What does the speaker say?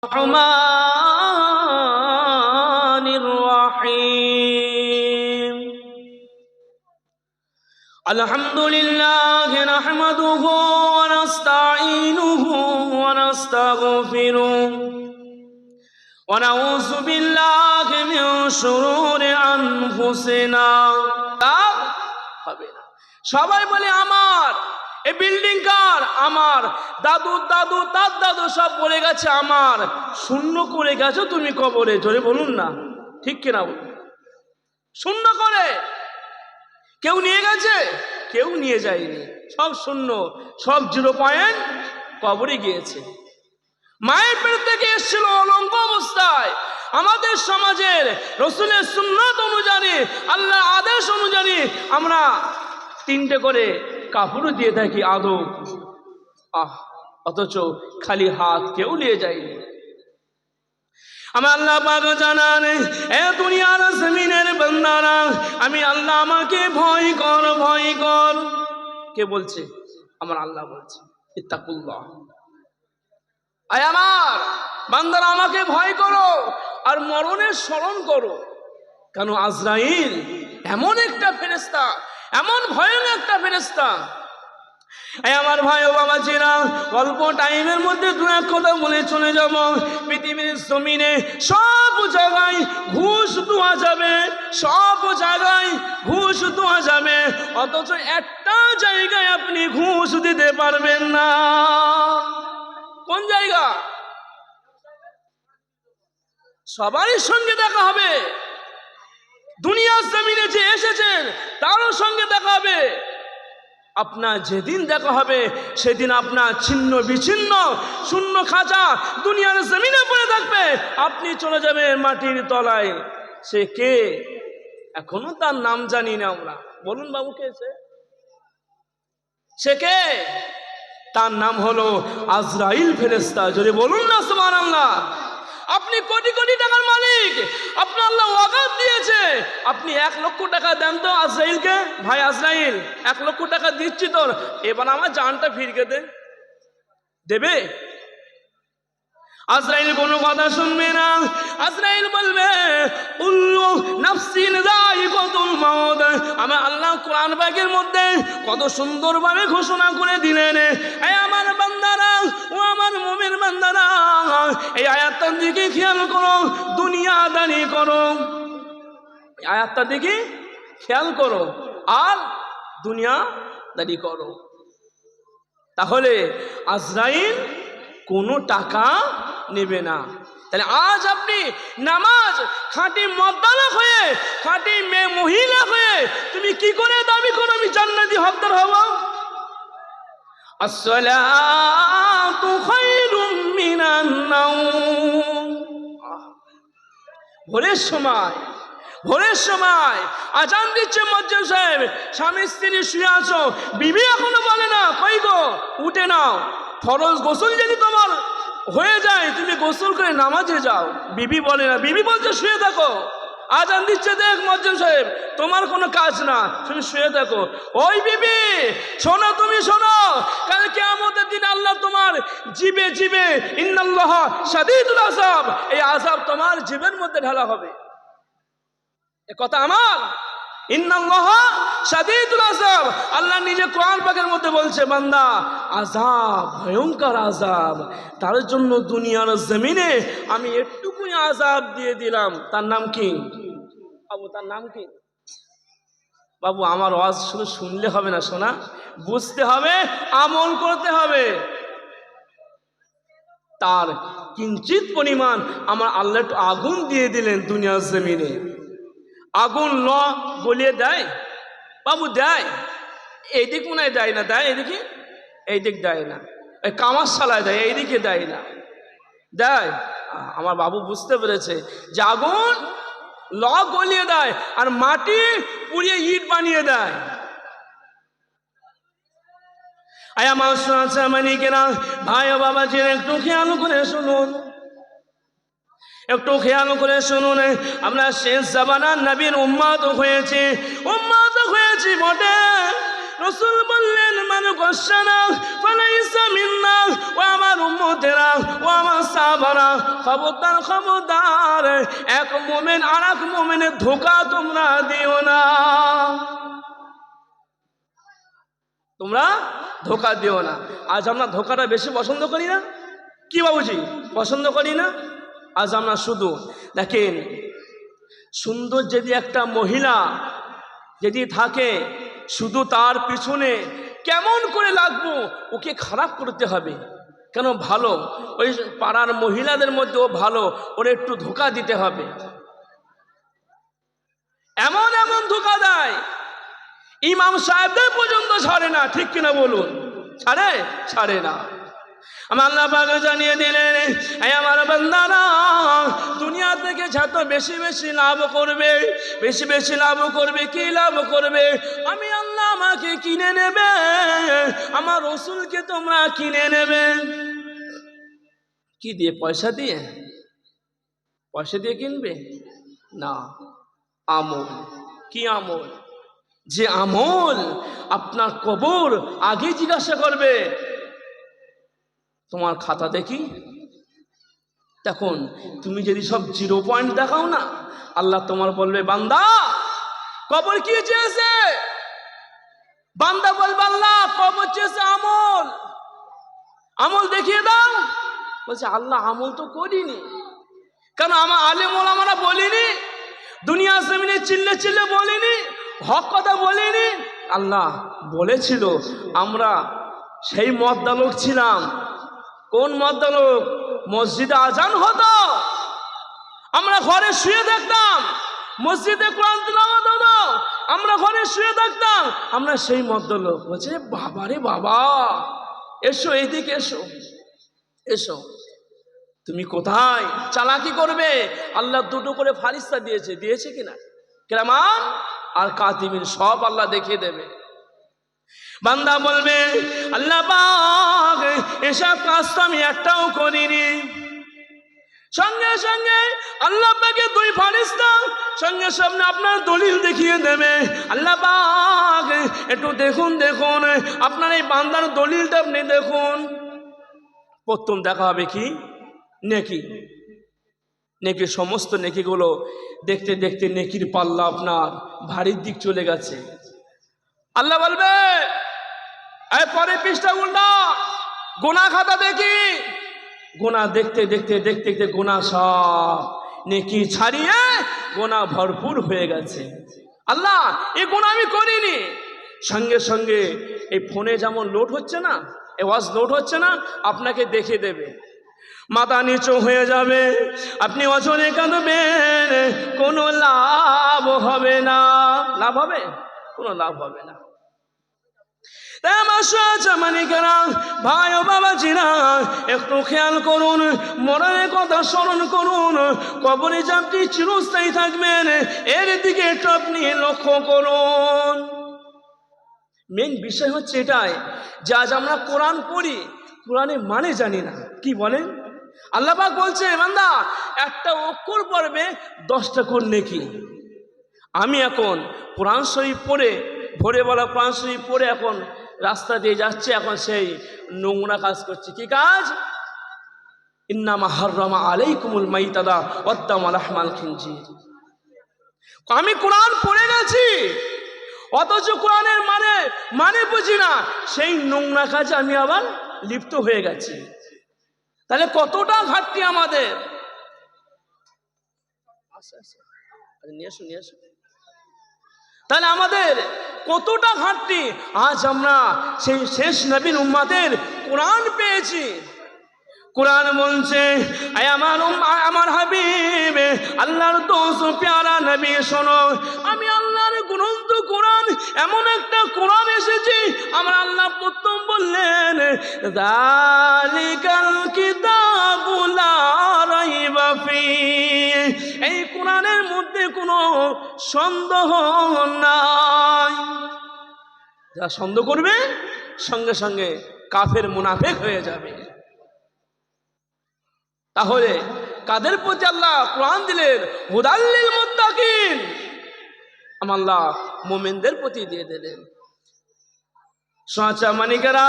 الرحمن الرحيم الحمد لله نحمده ونستعينه ونستغفره ونعوذ بالله من شرور أنفسنا সবাই বলে আমার এই বিল্ডিং কার? আমার দাদু দাদু তার দাদু সব বলে গেছে আমার। শূন্য করে গেছো তুমি কবরে, জোরে বলুন না, ঠিক কিনা বলুন? শূন্য করে কেউ নিয়ে গেছে? কেউ নিয়ে যায়নি, সব শূন্য, সব 0 পয়েন্ট কবরে গিয়েছে। মায়ের পেট থেকে এসেছিল অলঙ্গ অবস্থায়। আমাদের সমাজের রসুলের সুন্নাত অনুযায়ী, আল্লাহ আদেশ অনুযায়ী আমরা 3টে করে কাপড় দিয়ে থাকি আদৌ, অথচ খালি হাত কেউ নিয়ে যায়নি। আমার আল্লাহ পাক জানান, এ দুনিয়ার জমিনের বান্দারা, আমি আল্লাহ, আমাকে ভয় কর, ভয় কর। কে বলছে? আমার আল্লাহ বলছে, ইত্তাকুল্লাহ। আয় আমার বান্দারা, আমাকে ভয় করো আর মরণের স্মরণ করো। কেন? আজরাইল এমন একটা ফেরেশতা, এমন ভয়ানক একটা ফেরেশতা। আমার ভাই ও বাবাজিরা, অল্প টাইমের মধ্যে 2-1 কথা বলে চলে যাব। পৃথিবীর জমিনে সব জায়গায় ঘুষ দেওয়া যাবে, সব জায়গায় ঘুষ দেওয়া যাবে, অথচ একটা জায়গায় আপনি ঘুষ দিতে পারবেন না। কোন জায়গা? সবারই সঙ্গে দেখা হবে। দুনিয়ার জমিনে যে এসেছেন তারও সঙ্গে দেখা হবে। আপনার যেদিন দেখা হবে সেদিন আপনার ছিন্ন বিচ্ছিন্ন শূন্য খাঁচা দুনিয়ার জমিনে পড়ে থাকবে, আপনি চলে যাবেন মাটির তলায়। সে কে? এখনো তার নাম জানি না আমরা। বলুন বাবু, কে সে কে? তার নাম হলো আজরাইল ফেরেশতা। যদি বলুন না সুবহানাল্লাহ। আপনি কোটি কোটি টাকার মালিক, আপনার আল্লাহ ওয়াকাত দিয়েছে, আপনি 1 লক্ষ টাকা দেন তো আজরাইলকে। ভাই আজরাইল, 1 লক্ষ টাকা দিচ্ছি তোর, এবার আমার জানটা ফিরিয়ে দে। দেবে? আজরাইল কোনো কথা শুনবে না। আজরাইল বলবে, কুল্লু নাফসিন যায়িকাতুল মাউত। আমার আল্লাহ কোরআন পাকের মধ্যে কত সুন্দরভাবে ঘোষণা করে দিলেন, এই আমার বান্দারা, ও আমার মুমিন বান্দারা, এই আয়াতটার দিকে খেয়াল করো, দুনিয়াদারি করো। আয়াতটার দিকে খেয়াল করো আর দুনিয়াদারি করো। তাহলে আজরাইল কোনো টাকা নেবে না। তাহলে আজ আপনি নামাজ খাঁটি মর্দানা হয়ে, খাঁটি মেয়ে মহিলা হয়ে তুমি কি করে দাবি করো আমি জান্নাতি হকদার হব? আসসালাতু খায়রুম মিনান নাওম। ভোরের সময় আজান দিচ্ছে মসজিদ সাহেব, স্বামী স্ত্রী শুয়ে আছো, বিবি এখনো বলে না কই গো উঠে নাও, ফরজ গোসল যদি তোমার হয়ে যায় তুমি গোসল করে নামাজে যাও। বিবি বলে না, বিবি বলছে শুয়ে থাকো। আজান দিচ্ছে দেখ মসজিদ সাহেব, তোমার কোনো কাজ না, তুমি শুয়ে থাকো। ওই বিবি শোনো, তুমি শোনো, কাল কিয়ামতের দিন আল্লাহ তোমার জিবে জিবে, ইন্নাল্লাহ শাদীদুল আযাব, এই আযাব তোমার জিবের মধ্যে ঢালা হবে। এ কথা আমার, ইন্নাল্লাহ শাদীদুল আযাব। আল্লাহ নিজে কোরআন পাকের মধ্যে বলছে, বান্দা আযাব, ভয়ঙ্কর আযাব, তার জন্য দুনিয়ার জমিনে আমি একটুকুই আযাব দিয়ে দিলাম। তার নাম কি বাবু? তার নাম কি বাবু? আমার ওয়াজ শুধু শুনলে হবে না শোনা, বুঝতে হবে, আমল করতে হবে। তার কিঞ্চিত পরিমাণ আমার আল্লাহ একটু আগুন দিয়ে দিলেন দুনিয়ার জমিনে। আগুন গলিয়ে দেয় বাবু? দেয়। এইদিক মনে হয় দেয় না, দেয় এদিকে, এইদিক দেয় না, এই কামার শালায় দেয়, এইদিকে দেয় না, দেয়। আমার বাবু বুঝতে পেরেছে যে আগুন গলিয়ে দেয় আর মাটি পুড়িয়ে ইট বানিয়ে দেয়। আয় আমার শোনা মানিকেরা, ভাই ও বাবাজি, একটু খেয়াল করে শুনুন, একটু খেয়াল করে শুনুন। আমরা শেষ জামানার নবীর উম্মত হয়েছি বটে, রাসূল বললেন মান গাশানা ফালাইসা মিন্না, ও আমার উম্মতেরা, ও আমার সাহাবারা, খবরদার খবরদার, এক মুমিন আরেক মুমিনের ধোঁকা তোমরা দিও না, তোমরা ধোঁকা দিও না। আজ আমরা ধোঁকাটা বেশি পছন্দ করি না কি বাবুজি? পছন্দ করি না। আজ আমরা শুধু দেখেন, সুন্দর যদি একটা মহিলা যদি থাকে, শুধু তার পিছনে কেমন করে লাগবো, ওকে খারাপ করতে হবে কেন? ভালো ওই পাড়ার মহিলাদের মধ্যে ও ভালো, ওর একটু ধোঁকা দিতে হবে। এমন এমন ধোঁকা দেয়, ইমাম সাহেবদের পর্যন্ত ছাড়ে না, ঠিক কিনা বলুন? ছাড়ে? ছাড়ে না। আমার আল্লাহ পাক জানিয়ে দিলেন, এই আমার বান্দারা, দুনিয়া থেকে যত বেশি বেশি লাভ করবে, বেশি বেশি লাভ করবে, কি লাভ করবে? আমি আল্লাহ আমাকে কিনে নেবে, আমার রাসূলকে তোমরা কিনে নেবে। কি দিয়ে? পয়সা দিয়ে? পয়সা দিয়ে কিনবে না, আমল। কি আমল? যে আমল আপনার কবর আগে জিজ্ঞাসা করবে, তোমার খাতা দেখি। তখন তুমি যদি সব 0 পয়েন্ট দেখাও না, আল্লাহ তোমার বলবে, বান্দা কবর কি চেয়েছে? বান্দা বলবে, আল্লাহ কবর চেয়েছে আমল, আমল দেখিয়ে দাও। বলছে, আল্লাহ আমল তো করিনি। কেন? আমার আলেম ওলামারা বলিনি, দুনিয়া জমিনে চিল্লে চিল্লে বলিনি, হক কথা বলিনি? আল্লাহ বলেছিল, আমরা সেই মদ্দা লোক ছিলাম। কোন মদ্দা লোক? মসজিদে আজান হতো, আমরা ঘরে শুয়ে থাকতাম, মসজিদে কোরআন তিলাওয়াত হতো, আমরা ঘরে শুয়ে থাকতাম, আমরা সেই মদ্দা লোক। বলছে, বাবা রে বাবা, এসো এইদিকে, এসো এসো। তুমি কোথায় চালাকি করবে? আল্লাহ 2টো করে ফারিস্তা দিয়েছে, দিয়েছে কিনা? কিরামান আর কাতিবিন, সব আল্লাহ দেখিয়ে দেবে। বান্দা বলবে, আল্লাহ পাক এসব কাজ তো আমি একটাও করিনি। সঙ্গে সঙ্গে আল্লাহ পাকে 2 ফারিস্তা সঙ্গে সামনে আপনার দলিল দেখিয়ে দেবে। আল্লাহ পাক একটু দেখুন, দেখুন আপনার এই বান্দার দলিলটা আপনি দেখুন। প্রথম দেখা হবে কি? নেকি। নেকির সমস্ত নেকিগুলো দেখতে দেখতে নেকির পাল্লা আপনার ভারীর দিক চলে গেছে। আল্লাহ বলবে, এই পরে পৃষ্ঠা উল্টা, গুনাহ খাতা দেখি। গুনাহ দেখতে দেখতে দেখতে দেখতে গুনাহ সব নেকি ছাড়িয়ে গুনাহ ভরপুর হয়ে গেছে। আল্লাহ এই গুনাহ আমি করিনি। সঙ্গে সঙ্গে এই ফোনে যেমন লোড হচ্ছে না, এই ওয়াজ লোড হচ্ছে না, আপনাকে দেখিয়ে দেবে। মাথা নিচু হয়ে যাবে, আপনি অজরে কাঁদবেন, কোনো লাভ হবে না। লাভ হবে? কোনো লাভ হবে না। ভাই ও বাবাজিরা, একটু খেয়াল করুন, মরণের কথা স্মরণ করুন। কবরে যে আপনি চিরস্থায়ী থাকবেন, এর দিকে একটু আপনি লক্ষ্য করুন। মেন বিষয় হচ্ছে এটাই যে আজ আমরা কোরআন পড়ি, কোরআনের মানে জানি না। কি বলেন? আল্লাহ পাক বলছে, বান্দা একটা অক্ষর পড়বে 10টা কোন নেকি। আমি এখন কোরআন শরীফ পড়ে, ভোরবেলা কোরআন শরীফ পড়ে এখন রাস্তা দিয়ে যাচ্ছে, এখন সেই নোংরা কাজ করছে। কি কাজ? ইন্নামা হাররামা আলাইকুমুল মাইতাদা ওয়াদ-দামা ওয়া লাহমাল খিনজির। আমি কোরআন পড়ে গেছি, অথচ কোরআনের মানে বুঝি না, সেই নোংরা কাজে আমি আবার লিপ্ত হয়ে গেছি। তাহলে কতটা ঘাটতি আমাদের। নিয়ে আসো। তাহলে আমাদের কতটা ঘাটতি। আজ আমরা সেই শেষ নবীর উম্মতের কোরআন পেয়েছি। কোরআন বলছে, আমার হাবিব, আল্লাহর দোস্ত প্যারা নবী, শোনো, আমি আল্লাহর গ্রন্থ কোরআন, এমন একটা কোরআন এসেছি, আমার আল্লাহ প্রথম বললেন, যালিকাল কিতাবু লা রাইবা ফীহ, এই কোরআনের মধ্যে কোনো সন্দেহ নাই। যারা সন্দেহ করবে সঙ্গে সঙ্গে কাফের মুনাফিক হয়ে যাবে। তাহলে কাদের প্রতি আল্লাহ কোরআন দিলেন? হুদাল লিল মুত্তাকিন, আল্লাহ মুমিনদের প্রতি দিয়ে দিলেন। সোঁচা মানিকেরা